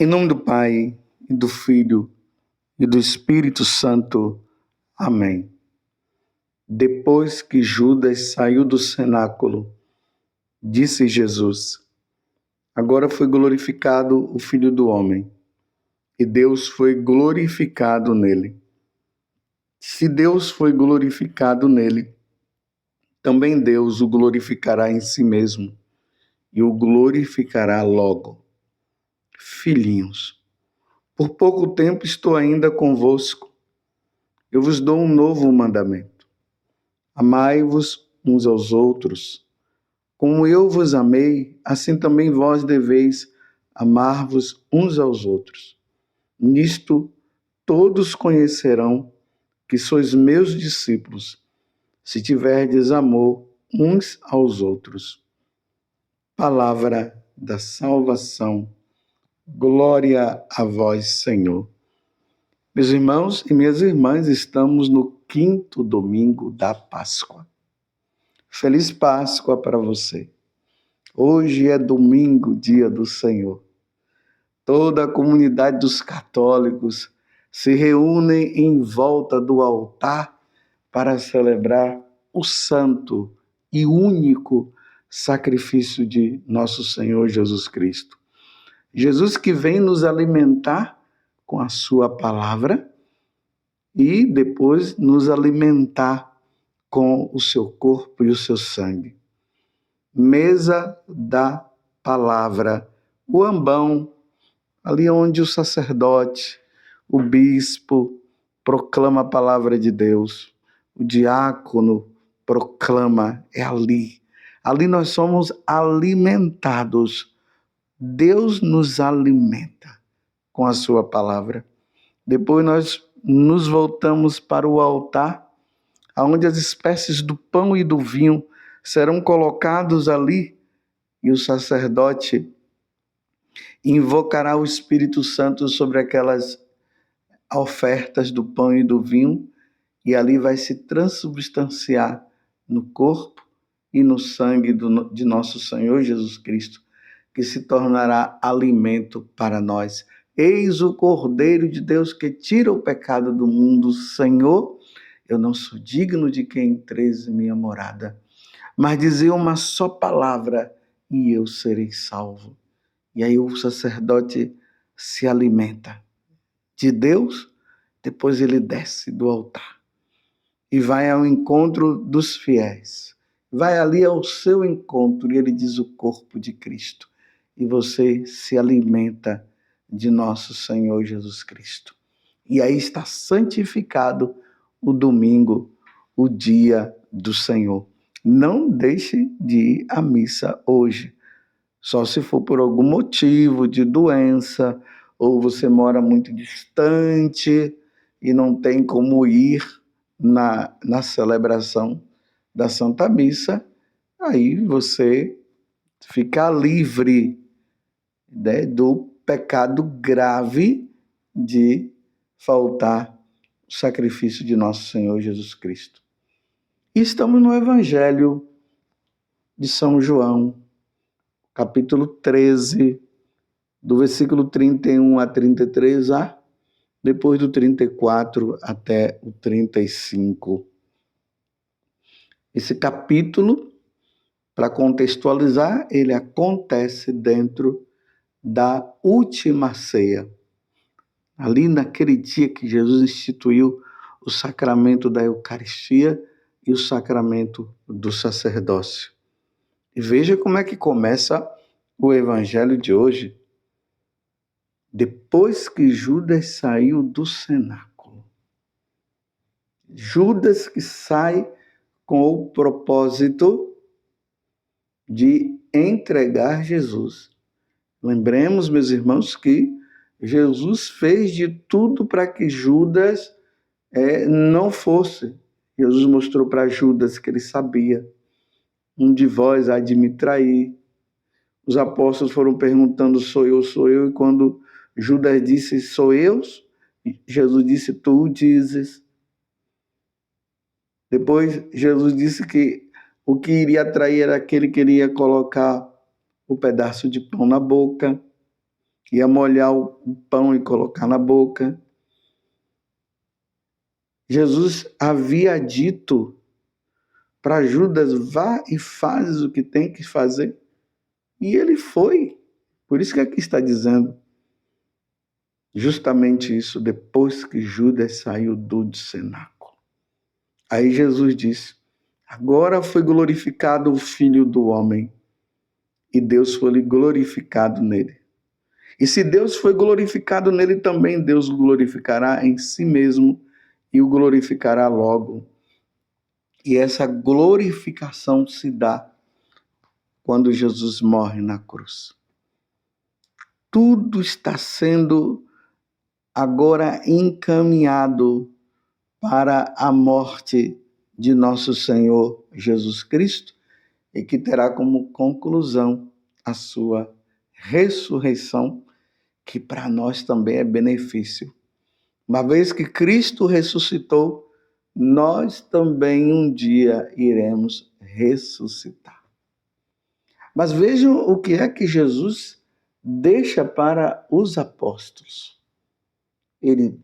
Em nome do Pai, e do Filho, e do Espírito Santo. Amém. Depois que Judas saiu do cenáculo, disse Jesus: agora foi glorificado o Filho do Homem, e Deus foi glorificado nele. Se Deus foi glorificado nele, também Deus o glorificará em si mesmo, e o glorificará logo. Filhinhos, por pouco tempo estou ainda convosco. Eu vos dou um novo mandamento. Amai-vos uns aos outros. Como eu vos amei, assim também vós deveis amar-vos uns aos outros. Nisto todos conhecerão que sois meus discípulos, se tiverdes amor uns aos outros. Palavra da salvação. Glória a vós, Senhor. Meus irmãos e minhas irmãs, estamos no 5º domingo da Páscoa. Feliz Páscoa para você. Hoje é domingo, dia do Senhor. Toda a comunidade dos católicos se reúne em volta do altar para celebrar o santo e único sacrifício de nosso Senhor Jesus Cristo. Jesus que vem nos alimentar com a sua palavra e depois nos alimentar com o seu corpo e o seu sangue. Mesa da palavra, o ambão, ali onde o sacerdote, o bispo proclama a palavra de Deus, o diácono proclama, é ali. Ali nós somos alimentados. Deus nos alimenta com a sua palavra. Depois nós nos voltamos para o altar, onde as espécies do pão e do vinho serão colocados ali, e o sacerdote invocará o Espírito Santo sobre aquelas ofertas do pão e do vinho, e ali vai se transubstanciar no corpo e no sangue de nosso Senhor Jesus Cristo, que se tornará alimento para nós. Eis o Cordeiro de Deus que tira o pecado do mundo. Senhor, eu não sou digno de que entreis em minha morada, mas dizer uma só palavra e eu serei salvo. E aí o sacerdote se alimenta de Deus, depois ele desce do altar e vai ao encontro dos fiéis. Vai ali ao seu encontro e ele diz o corpo de Cristo. E você se alimenta de nosso Senhor Jesus Cristo. E aí está santificado o domingo, o dia do Senhor. Não deixe de ir à missa hoje. Só se for por algum motivo de doença, ou você mora muito distante e não tem como ir na celebração da Santa Missa, aí você fica livre, né, do pecado grave de faltar o sacrifício de nosso Senhor Jesus Cristo. E estamos no Evangelho de São João, capítulo 13, do versículo 31 a 33a, depois do 34 até o 35. Esse capítulo, para contextualizar, ele acontece dentro da última ceia. Ali naquele dia que Jesus instituiu o sacramento da Eucaristia e o sacramento do sacerdócio. E veja como é que começa o evangelho de hoje. Depois que Judas saiu do cenáculo. Judas que sai com o propósito de entregar Jesus. Lembremos, meus irmãos, que Jesus fez de tudo para que Judas não fosse. Jesus mostrou para Judas que ele sabia. Um de vós há de me trair. Os apóstolos foram perguntando, sou eu, e quando Judas disse, sou eu, Jesus disse, tu dizes. Depois Jesus disse que o que iria trair era aquele que iria colocar o pedaço de pão na boca. ia molhar o pão e colocar na boca. Jesus havia dito para Judas: vá e faz o que tem que fazer. E ele foi. Por isso que aqui está dizendo justamente isso, depois que Judas saiu do cenáculo. Aí Jesus disse: agora foi glorificado o Filho do Homem, e Deus foi glorificado nele. E se Deus foi glorificado nele, também Deus o glorificará em si mesmo e o glorificará logo. E essa glorificação se dá quando Jesus morre na cruz. Tudo está sendo agora encaminhado para a morte de nosso Senhor Jesus Cristo e que terá como conclusão a sua ressurreição, que para nós também é benefício. Uma vez que Cristo ressuscitou, nós também um dia iremos ressuscitar. Mas vejam o que é que Jesus deixa para os apóstolos. Ele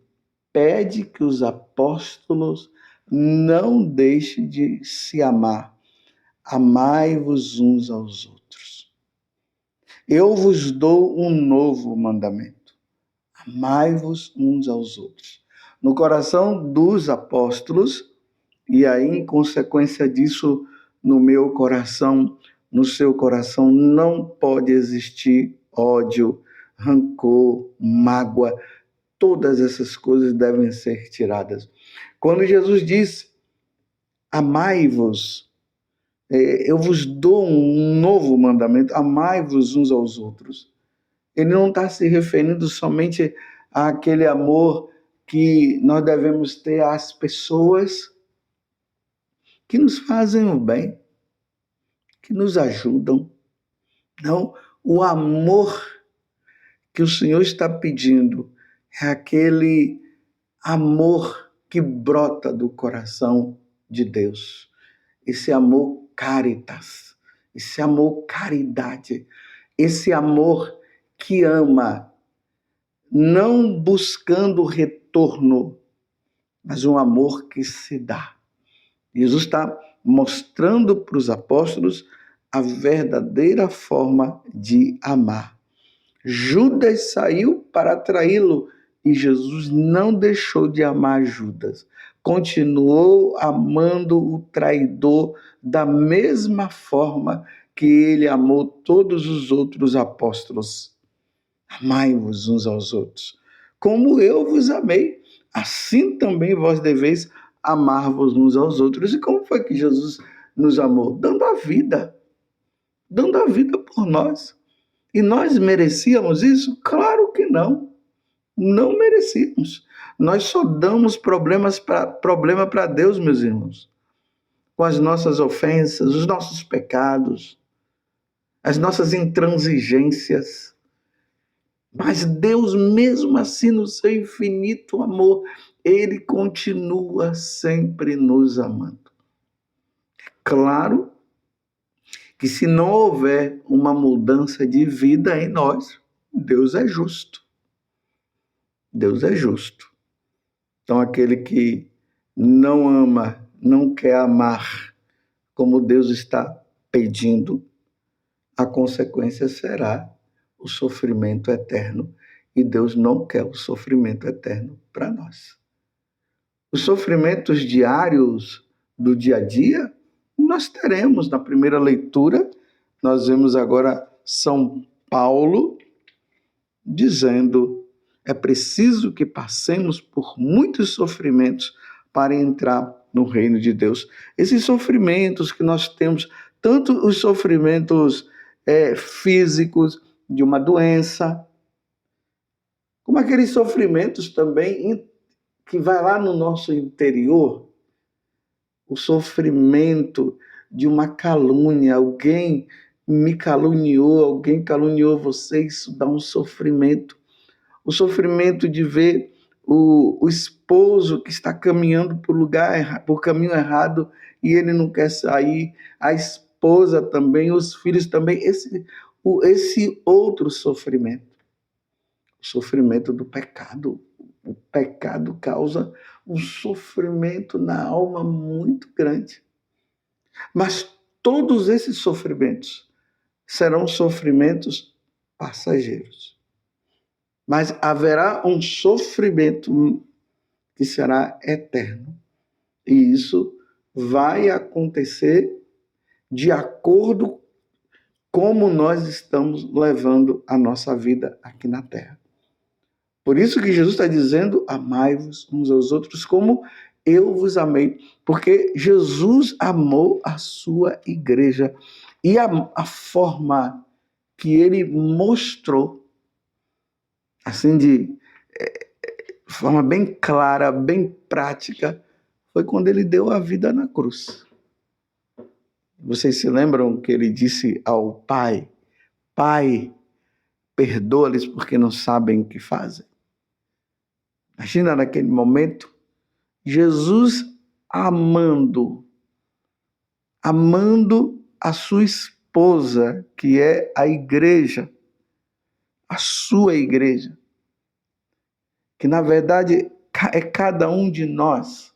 pede que os apóstolos não deixem de se amar. Amai-vos uns aos outros. Eu vos dou um novo mandamento. Amai-vos uns aos outros. No coração dos apóstolos, e aí, em consequência disso, no meu coração, no seu coração, não pode existir ódio, rancor, mágoa. Todas essas coisas devem ser tiradas. Quando Jesus disse: amai-vos, eu vos dou um novo mandamento, amai-vos uns aos outros. Ele não está se referindo somente àquele amor que nós devemos ter às pessoas que nos fazem o bem, que nos ajudam. Não, o amor que o Senhor está pedindo é aquele amor que brota do coração de Deus. Esse amor caritas, esse amor caridade, esse amor que ama, não buscando retorno, mas um amor que se dá. Jesus está mostrando para os apóstolos a verdadeira forma de amar. Judas saiu para traí-lo e Jesus não deixou de amar Judas. Continuou amando o traidor da mesma forma que ele amou todos os outros apóstolos. Amai-vos uns aos outros. Como eu vos amei, assim também vós deveis amar-vos uns aos outros. E como foi que Jesus nos amou? Dando a vida por nós. E nós merecíamos isso? Claro que não. Não merecíamos. Nós só damos problema para Deus, meus irmãos. Com as nossas ofensas, os nossos pecados, as nossas intransigências. Mas Deus, mesmo assim, no seu infinito amor, Ele continua sempre nos amando. Claro que se não houver uma mudança de vida em nós, Deus é justo. Deus é justo. Então, aquele que não ama, não quer amar como Deus está pedindo, a consequência será o sofrimento eterno. E Deus não quer o sofrimento eterno para nós. Os sofrimentos diários do dia a dia, nós teremos. Na primeira leitura, nós vemos agora São Paulo dizendo: é preciso que passemos por muitos sofrimentos para entrar no reino de Deus. Esses sofrimentos que nós temos, tanto os sofrimentos físicos de uma doença, como aqueles sofrimentos também que vai lá no nosso interior, o sofrimento de uma calúnia, alguém me caluniou, alguém caluniou você, isso dá um sofrimento. O sofrimento de ver o esposo que está caminhando por caminho errado e ele não quer sair, a esposa também, os filhos também, esse outro sofrimento. O sofrimento do pecado. O pecado causa um sofrimento na alma muito grande. Mas todos esses sofrimentos serão sofrimentos passageiros. Mas haverá um sofrimento que será eterno. E isso vai acontecer de acordo como nós estamos levando a nossa vida aqui na Terra. Por isso que Jesus está dizendo, amai-vos uns aos outros como eu vos amei. Porque Jesus amou a sua igreja. E a forma que ele mostrou, assim, de forma bem clara, bem prática, foi quando ele deu a vida na cruz. Vocês se lembram que ele disse ao Pai, Pai, perdoa-lhes porque não sabem o que fazem. Imagina naquele momento, Jesus amando a sua esposa, que é a igreja, a sua igreja, que na verdade é cada um de nós,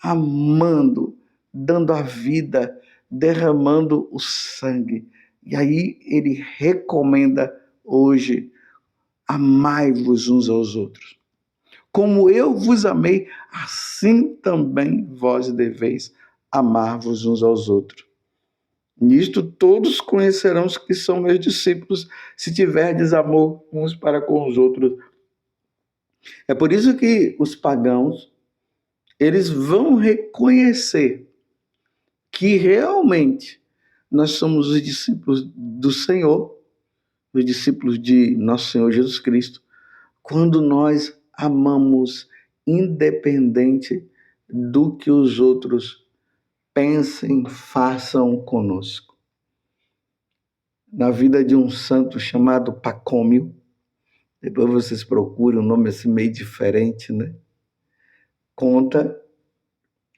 amando, dando a vida, derramando o sangue. E aí ele recomenda hoje, amai-vos uns aos outros. Como eu vos amei, assim também vós deveis amar-vos uns aos outros. Nisto todos conhecerão os que são meus discípulos, se tiverdes amor uns para com os outros. É por isso que os pagãos, eles vão reconhecer que realmente nós somos os discípulos do Senhor, os discípulos de nosso Senhor Jesus Cristo, quando nós amamos independente do que os outros pensem, façam conosco. Na vida de um santo chamado Pacômio, depois vocês procuram um nome assim meio diferente, né? Conta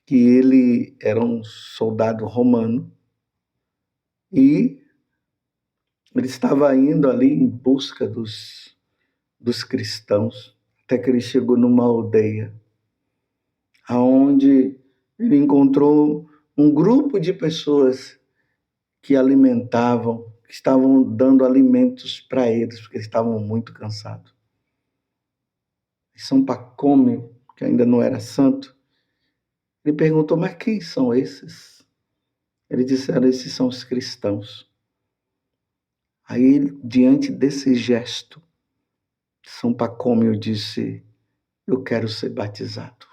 que ele era um soldado romano e ele estava indo ali em busca dos cristãos, até que ele chegou numa aldeia, onde ele encontrou um grupo de pessoas que alimentavam, que estavam dando alimentos para eles, porque eles estavam muito cansados. E São Pacômio, que ainda não era santo, ele perguntou, mas quem são esses? Eles disseram, esses são os cristãos. Aí, diante desse gesto, São Pacômio disse, eu quero ser batizado.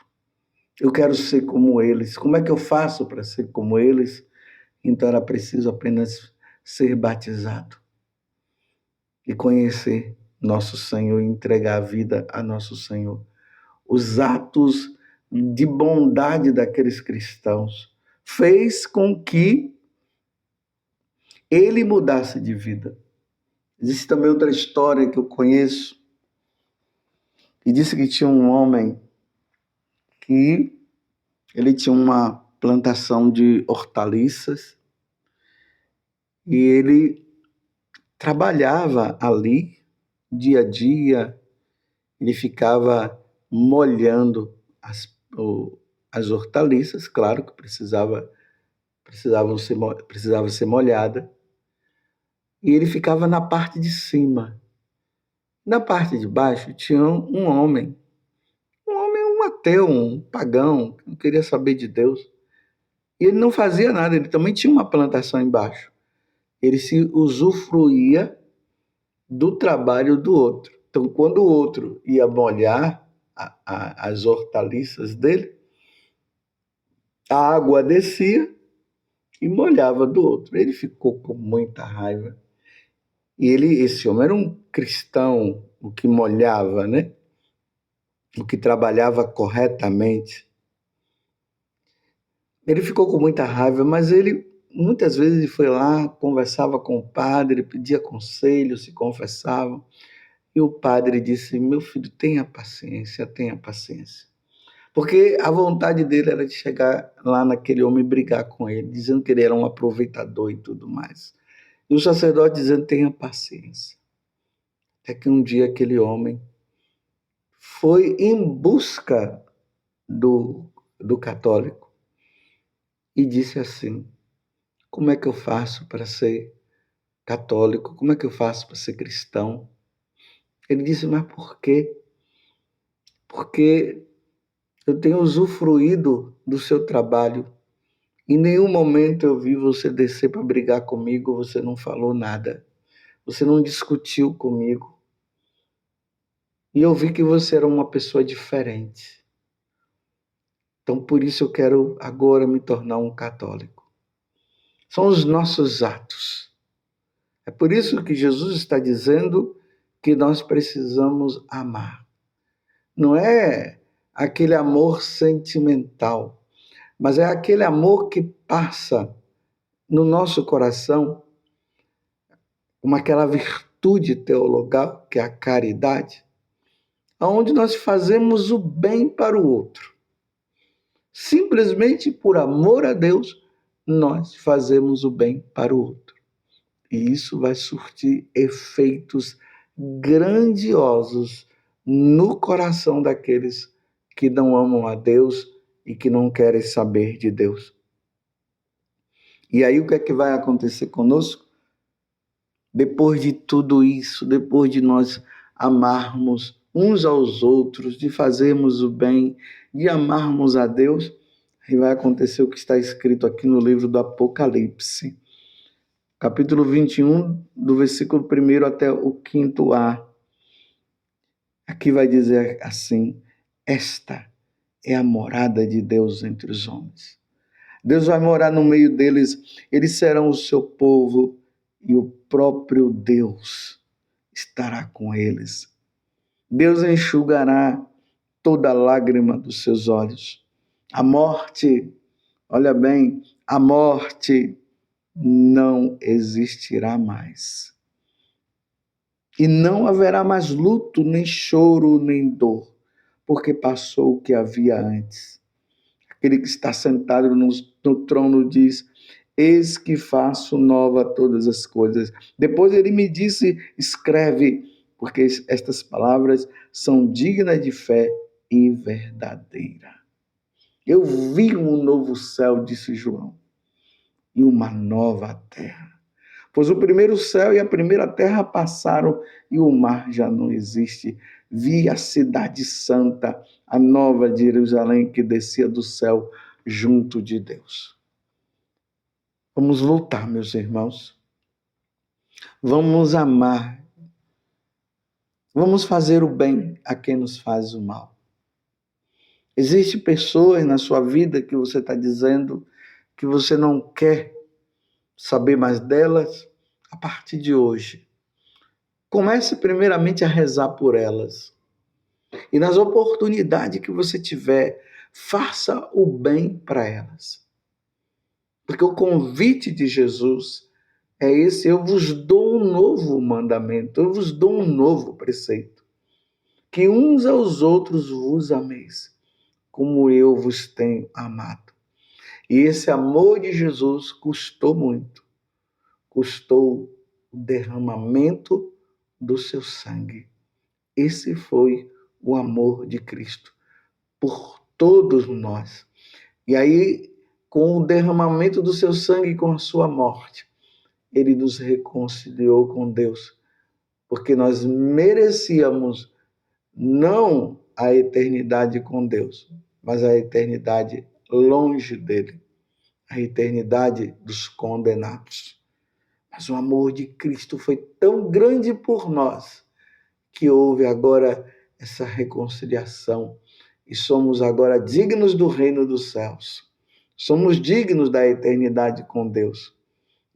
Eu quero ser como eles. Como é que eu faço para ser como eles? Então era preciso apenas ser batizado e conhecer nosso Senhor, entregar a vida a nosso Senhor. Os atos de bondade daqueles cristãos fez com que ele mudasse de vida. Existe também outra história que eu conheço, que disse que tinha um homem que ele tinha uma plantação de hortaliças e ele trabalhava ali dia a dia, ele ficava molhando as hortaliças, claro que precisava ser molhada, e ele ficava na parte de cima. Na parte de baixo tinha um homem, um ateu, um pagão, que não queria saber de Deus. E ele não fazia nada, ele também tinha uma plantação embaixo. Ele se usufruía do trabalho do outro. Então, quando o outro ia molhar as hortaliças dele, a água descia e molhava do outro. Ele ficou com muita raiva. E esse homem era um cristão, o que molhava, né? O que trabalhava corretamente. Ele ficou com muita raiva, mas ele muitas vezes foi lá, conversava com o padre, pedia conselho, se confessava. E o padre disse, meu filho, tenha paciência, tenha paciência. Porque a vontade dele era de chegar lá naquele homem e brigar com ele, dizendo que ele era um aproveitador e tudo mais. E o sacerdote dizendo, tenha paciência. É que um dia aquele homem foi em busca do católico e disse assim: como é que eu faço para ser católico? Como é que eu faço para ser cristão? Ele disse: mas por quê? Porque eu tenho usufruído do seu trabalho. Em nenhum momento eu vi você descer para brigar comigo, você não falou nada. Você não discutiu comigo. E eu vi que você era uma pessoa diferente. Então, por isso eu quero agora me tornar um católico. São os nossos atos. É por isso que Jesus está dizendo que nós precisamos amar. Não é aquele amor sentimental, mas é aquele amor que passa no nosso coração como aquela virtude teologal, que é a caridade, onde nós fazemos o bem para o outro. Simplesmente por amor a Deus, nós fazemos o bem para o outro. E isso vai surtir efeitos grandiosos no coração daqueles que não amam a Deus e que não querem saber de Deus. E aí o que é que vai acontecer conosco? Depois de tudo isso, depois de nós amarmos uns aos outros, de fazermos o bem, de amarmos a Deus, aí vai acontecer o que está escrito aqui no livro do Apocalipse. Capítulo 21, do versículo 1 até o 5a. Aqui vai dizer assim: esta é a morada de Deus entre os homens. Deus vai morar no meio deles, eles serão o seu povo e o próprio Deus estará com eles. Deus enxugará toda lágrima dos seus olhos. A morte, olha bem, a morte não existirá mais. E não haverá mais luto, nem choro, nem dor, porque passou o que havia antes. Aquele que está sentado no trono diz: eis que faço nova todas as coisas. Depois ele me disse: escreve, porque estas palavras são dignas de fé e verdadeira. Eu vi um novo céu, disse João, e uma nova terra. Pois o primeiro céu e a primeira terra passaram e o mar já não existe. Vi a cidade santa, a nova Jerusalém que descia do céu junto de Deus. Vamos voltar, meus irmãos. Vamos amar. Vamos fazer o bem a quem nos faz o mal. Existem pessoas na sua vida que você está dizendo que você não quer saber mais delas. A partir de hoje, comece primeiramente a rezar por elas. E nas oportunidades que você tiver, faça o bem para elas. Porque o convite de Jesus é esse: eu vos dou um novo mandamento, eu vos dou um novo preceito. Que uns aos outros vos ameis, como eu vos tenho amado. E esse amor de Jesus custou muito. Custou o derramamento do seu sangue. Esse foi o amor de Cristo por todos nós. E aí, com o derramamento do seu sangue e com a sua morte, ele nos reconciliou com Deus, porque nós merecíamos não a eternidade com Deus, mas a eternidade longe dele, a eternidade dos condenados. Mas o amor de Cristo foi tão grande por nós que houve agora essa reconciliação e somos agora dignos do reino dos céus. Somos dignos da eternidade com Deus.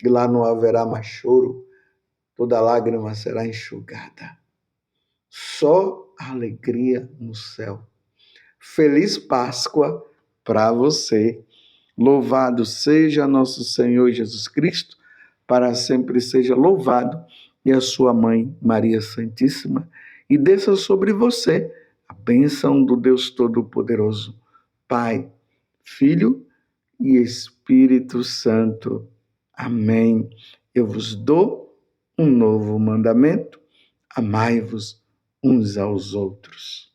E lá não haverá mais choro, toda lágrima será enxugada. Só alegria no céu. Feliz Páscoa para você. Louvado seja nosso Senhor Jesus Cristo, para sempre seja louvado, e a sua mãe, Maria Santíssima, e desça sobre você a bênção do Deus Todo-Poderoso, Pai, Filho e Espírito Santo. Amém. Eu vos dou um novo mandamento: amai-vos uns aos outros.